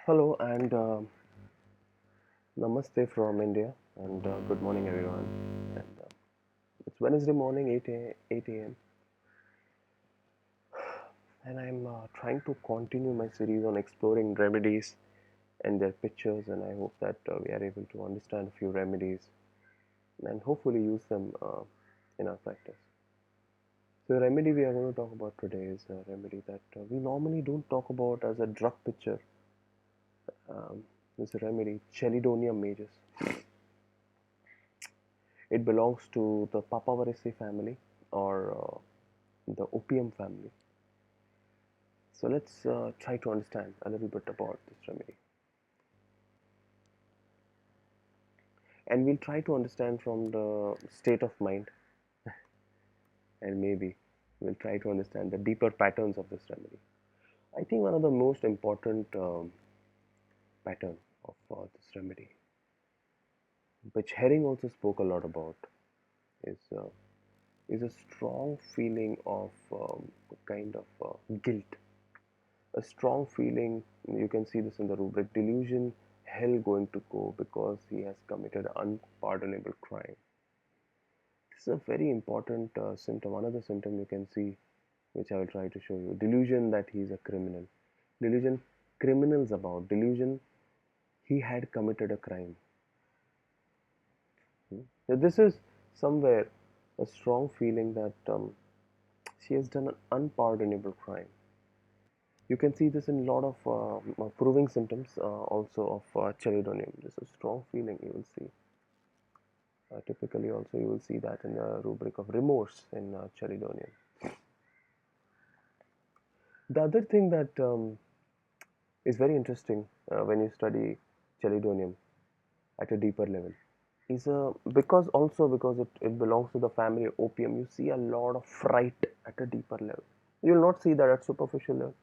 Hello and namaste from India and good morning everyone. And it's Wednesday morning 8 a.m. and I'm trying to continue my series on exploring remedies and their pictures, and I hope that we are able to understand a few remedies and hopefully use them in our practice. So the remedy we are going to talk about today is a remedy that we normally don't talk about as a drug picture. It's a remedy, Chelidonium Majus. It belongs to the Papaverese family or the Opium family. So let's try to understand a little bit about this remedy. And we'll try to understand from the state of mind, and maybe we'll try to understand the deeper patterns of this remedy. I think one of the most important pattern of this remedy, which Herring also spoke a lot about, is uh, is a strong feeling of kind of guilt, a strong feeling. You can see this in the rubric: delusion, hell going to go because he has committed unpardonable crime. This is a very important symptom. Another symptom you can see, which I will try to show you: delusion that he is a criminal, delusion criminals about, delusion he had committed a crime. So this is somewhere a strong feeling that she has done an unpardonable crime. You can see this in a lot of proving symptoms also of chelidonium. This is a strong feeling you will see. Typically also you will see that in the rubric of remorse in chelidonium. The other thing that is very interesting when you study chelidonium at a deeper level is because it belongs to the family of opium, you see a lot of fright at a deeper level. You will not see that at superficial level,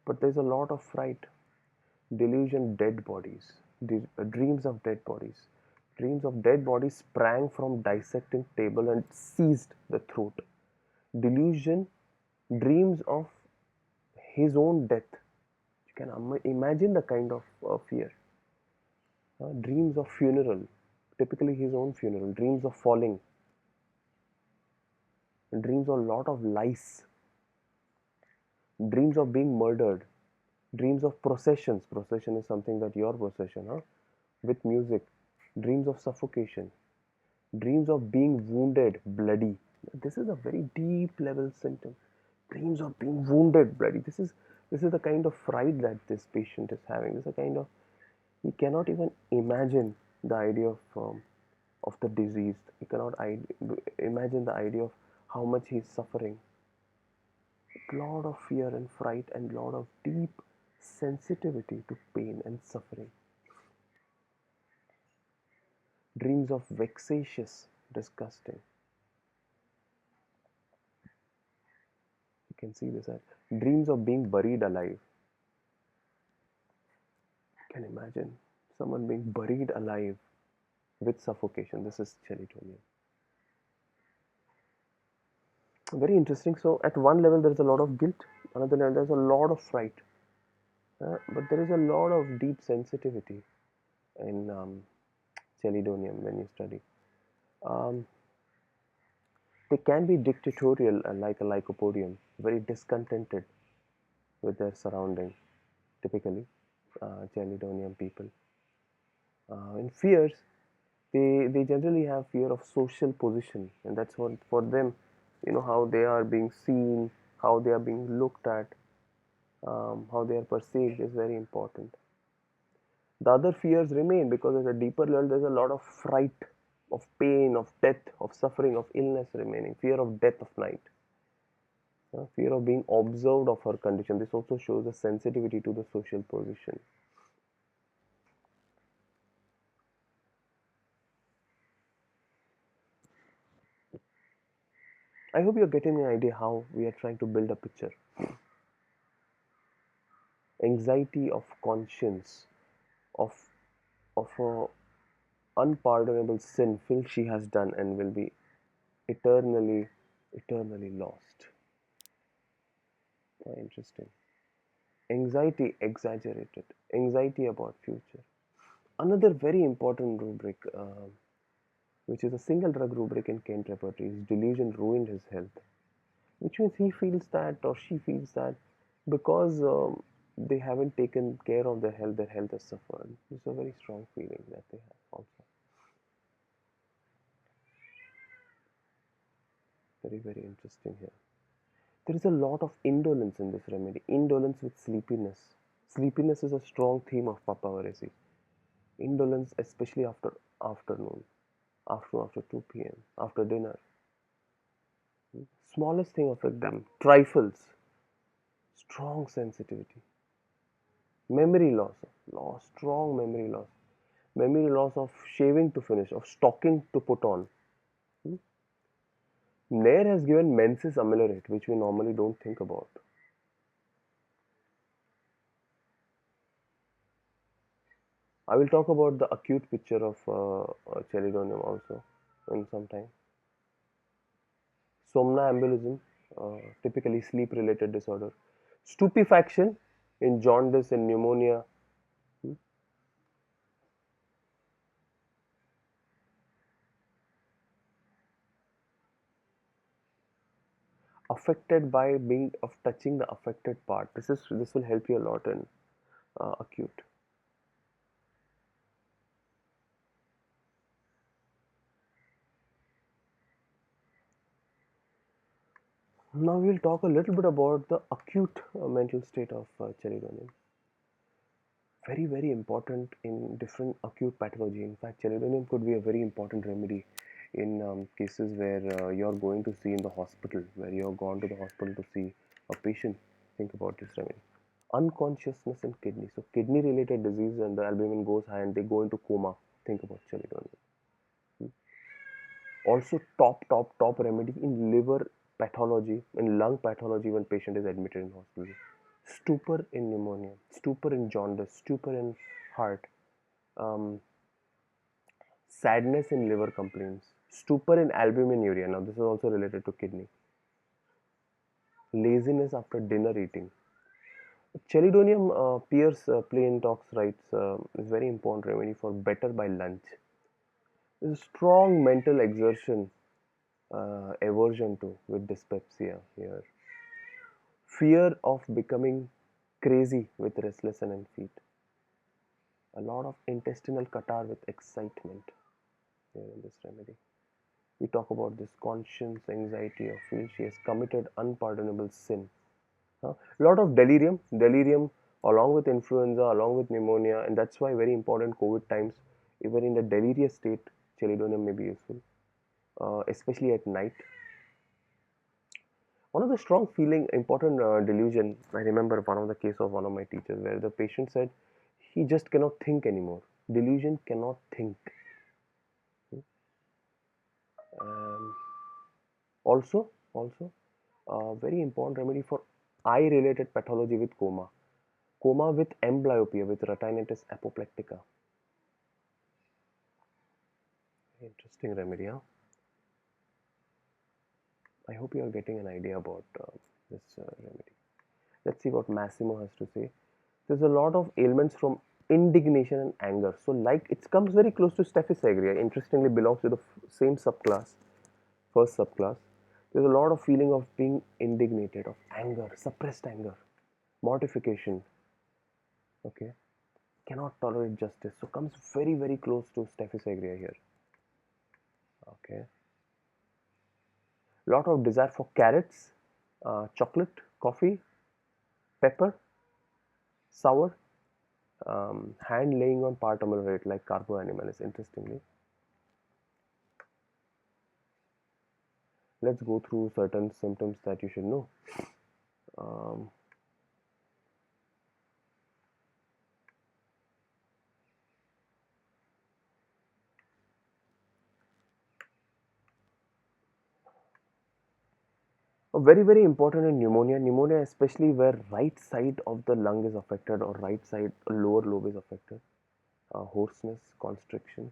but there's a lot of fright. Delusion, dead bodies, dreams of dead bodies. Dreams of dead bodies sprang from dissecting table and seized the throat. Delusion, dreams of his own death. You can imagine the kind of fear. Dreams of funeral, typically his own funeral. Dreams of falling. Dreams of a lot of lice. Dreams of being murdered. Dreams of processions. Procession is something that your procession, huh? With music. Dreams of suffocation. Dreams of being wounded, bloody. This is a very deep level symptom. Dreams of being wounded, bloody. This is the kind of fright that this patient is having. This is a kind of, he cannot even imagine the idea of the disease. He cannot imagine the idea of how much he is suffering. A lot of fear and fright and a lot of deep sensitivity to pain and suffering. Dreams of vexatious, disgusting. You can see this. Dreams of being buried alive. You can imagine someone being buried alive with suffocation. This is chelidonium. Very interesting. So at one level there is a lot of guilt, another level there is a lot of fright, but there is a lot of deep sensitivity in chelidonium when you study. Um, they can be dictatorial, like a lycopodium, very discontented with their surrounding. Typically, chelidonium people. In fears, they generally have fear of social position, and that's what for them, how they are being seen, how they are being looked at, how they are perceived is very important. The other fears remain because at a deeper level there's a lot of fright, of pain, of death, of suffering, of illness remaining, fear of death of night, fear of being observed of her condition. This also shows a sensitivity to the social position. I hope you're getting an idea how we are trying to build a picture. Anxiety of conscience, of a unpardonable sin feel she has done and will be eternally lost. Interesting. Anxiety exaggerated, anxiety about future. Another very important rubric, which is a single drug rubric in Kent repertory, is delusion ruined his health, which means he feels that or she feels that because they haven't taken care of their health has suffered. It's a very strong feeling that they have also. Very, very interesting here. There is a lot of indolence in this remedy. Indolence with sleepiness. Sleepiness is a strong theme of papaveresi. Indolence, especially after afternoon, after 2 p.m., after dinner. Smallest thing affect them. Trifles, strong sensitivity. Memory loss, strong memory loss of shaving to finish, of stocking to put on. Hmm? Nair has given menses ameliorate, which we normally don't think about. I will talk about the acute picture of Chelidonium also in some time. Somnambulism, typically sleep-related disorder. Stupefaction in jaundice and pneumonia. Hmm? Affected by being of touching the affected part. This will help you a lot in acute. Now we'll talk a little bit about the acute mental state of Chelidonium. Very, very important in different acute pathology. In fact, Chelidonium could be a very important remedy in cases where you're going to see in the hospital, where you're gone to the hospital to see a patient. Think about this remedy. Unconsciousness in kidney. So kidney related disease and the albumin goes high and they go into coma. Think about Chelidonium. Also top remedy in liver pathology, in lung pathology when patient is admitted in hospital. Stupor in pneumonia, stupor in jaundice, stupor in heart, um, sadness in liver complaints, stupor in albuminuria. Now this is also related to kidney. Laziness after dinner eating. Chelidonium, Pierce Plain Talks writes, is very important remedy for better by lunch. There's a strong mental exertion, aversion to with dyspepsia here. Fear of becoming crazy with restless and feet. A lot of intestinal catarrh with excitement here in this remedy. We talk about this conscience, anxiety, or feel she has committed unpardonable sin. A lot of delirium along with influenza, along with pneumonia, and that's why very important COVID times, even in the delirious state, Chelidonium may be useful, especially at night. One of the strong feeling, important delusion, I remember one of the case of one of my teachers where the patient said he just cannot think anymore. Delusion cannot think. Um, also, very important remedy for eye-related pathology with coma. Coma with amblyopia, with retinitis apoplectica. Interesting remedy, huh? I hope you are getting an idea about this remedy. Let's see what Massimo has to say. There's a lot of ailments from indignation and anger. So, like it comes very close to Staphylococcus aureus. Interestingly, belongs to the same subclass, first subclass. There's a lot of feeling of being indignated, of anger, suppressed anger, mortification. Okay, cannot tolerate justice. So, comes very very close to Staphylococcus aureus here. Okay, lot of desire for carrots, chocolate, coffee, pepper, sour, hand laying on part ameliorate like carbo animalis. Interestingly, let's go through certain symptoms that you should know. Um, very very important in pneumonia especially where right side of the lung is affected or right side lower lobe is affected. Hoarseness, constriction,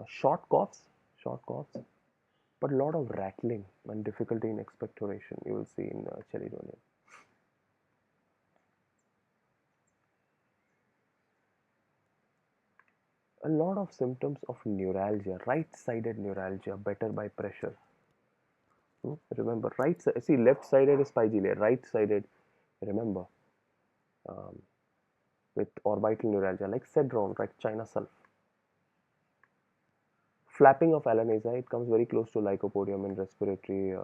short coughs, but a lot of rattling and difficulty in expectoration you will see in Chelidonium. A lot of symptoms of neuralgia, right-sided neuralgia, better by pressure. Remember, right side, see, left-sided is pygilia, right-sided, remember, um, with orbital neuralgia, like Cedron, like China sulf. Flapping of Alaneza, it comes very close to Lycopodium in respiratory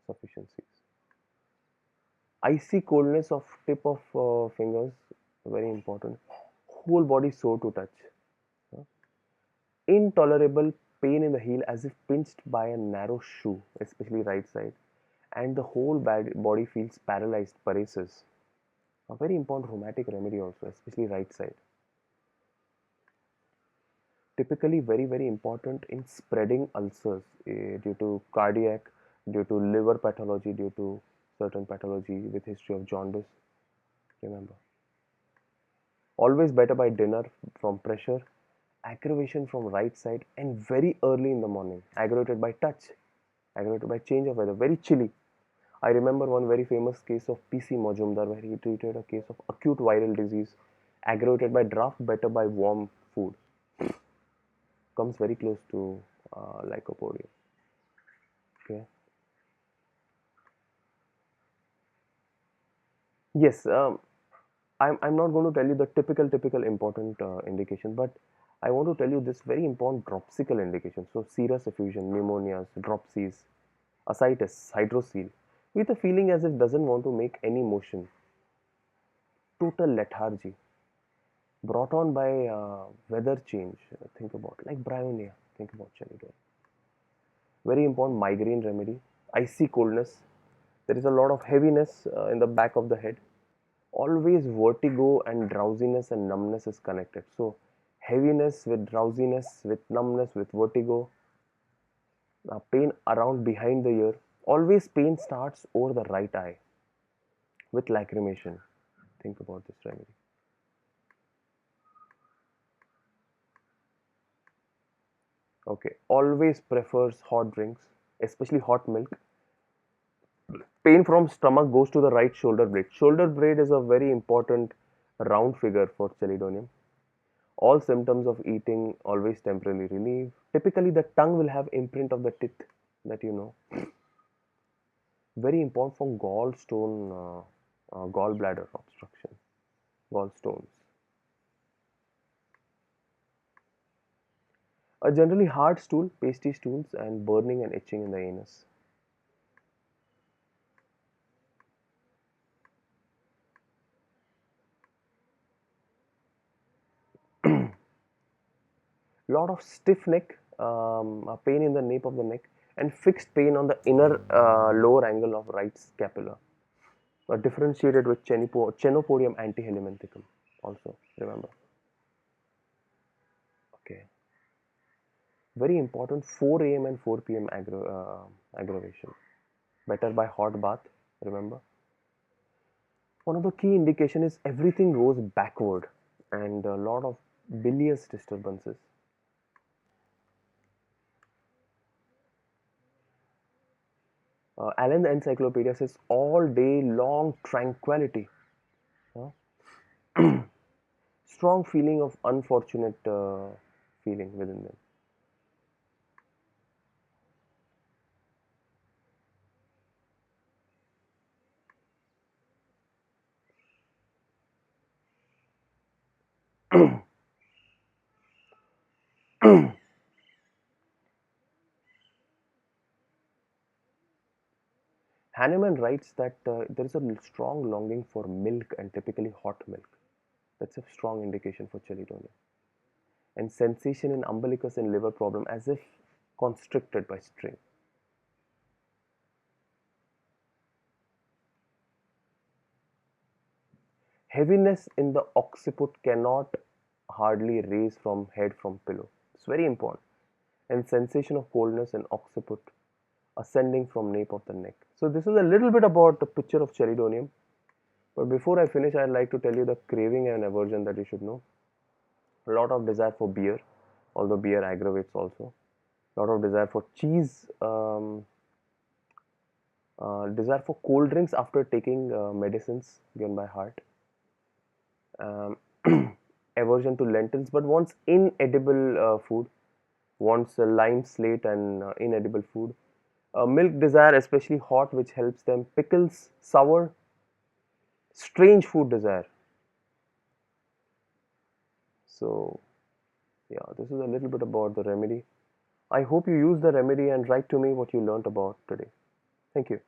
sufficiencies. Icy coldness of tip of fingers, very important. Whole body sore to touch. uh, Intolerable pain in the heel as if pinched by a narrow shoe, especially right side. And the whole body feels paralyzed, paresis. A very important rheumatic remedy also, especially right side. Typically very important in spreading ulcers due to cardiac, due to liver pathology, due to certain pathology with history of jaundice. Remember, always better by dinner from pressure, aggravation from right side, and very early in the morning, aggravated by touch, aggravated by change of weather, very chilly. I remember one very famous case of PC Majumdar where he treated a case of acute viral disease aggravated by draft, better by warm food. Comes very close to Lycopodium. Okay. Yes, I'm not going to tell you the typical important indication, but I want to tell you this very important dropsical indication. So serous effusion, pneumonias, dropsies, ascites, hydrocele, with a feeling as if doesn't want to make any motion, total lethargy, brought on by weather change. Think about like bryonia. Think about Chelidonium. Very important migraine remedy. Icy coldness. There is a lot of heaviness in the back of the head. Always vertigo and drowsiness and numbness is connected. So heaviness with drowsiness, with numbness, with vertigo, pain around behind the ear. Always pain starts over the right eye with lacrimation. Think about this remedy. Okay, always prefers hot drinks, especially hot milk. Pain from stomach goes to the right shoulder blade. Shoulder blade is a very important round figure for Chelidonium. All symptoms of eating always temporarily relieve. Typically, the tongue will have imprint of the teeth that you know. Very important for gallstone, gallbladder obstruction, gallstones. A generally hard stool, pasty stools, and burning and itching in the anus. Lot of stiff neck, pain in the nape of the neck, and fixed pain on the inner lower angle of right scapula. Differentiated with Chenopodium antihelminthicum also, remember. Okay. Very important 4 a.m. and 4 p.m. Aggravation. Better by hot bath, remember. One of the key indication is everything goes backward and a lot of bilious disturbances. Allen the Encyclopedia says all day long tranquility. Huh? Strong feeling of unfortunate feeling within them. Hahnemann writes that there is a strong longing for milk and typically hot milk. That's a strong indication for Chelidonium. And sensation in umbilicus and liver problem as if constricted by string. Heaviness in the occiput cannot hardly raise from head from pillow. It's very important. And sensation of coldness in occiput ascending from nape of the neck. So this is a little bit about the picture of Chelidonium. But before I finish, I'd like to tell you the craving and aversion that you should know. A lot of desire for beer, although beer aggravates also. A lot of desire for cheese, desire for cold drinks after taking medicines given by heart. Um, aversion to lentils but wants inedible food, wants lime slate and inedible food. Milk desire, especially hot, which helps them. Pickles, sour, strange food desire. So, yeah, this is a little bit about the remedy. I hope you use the remedy and write to me what you learnt about today. Thank you.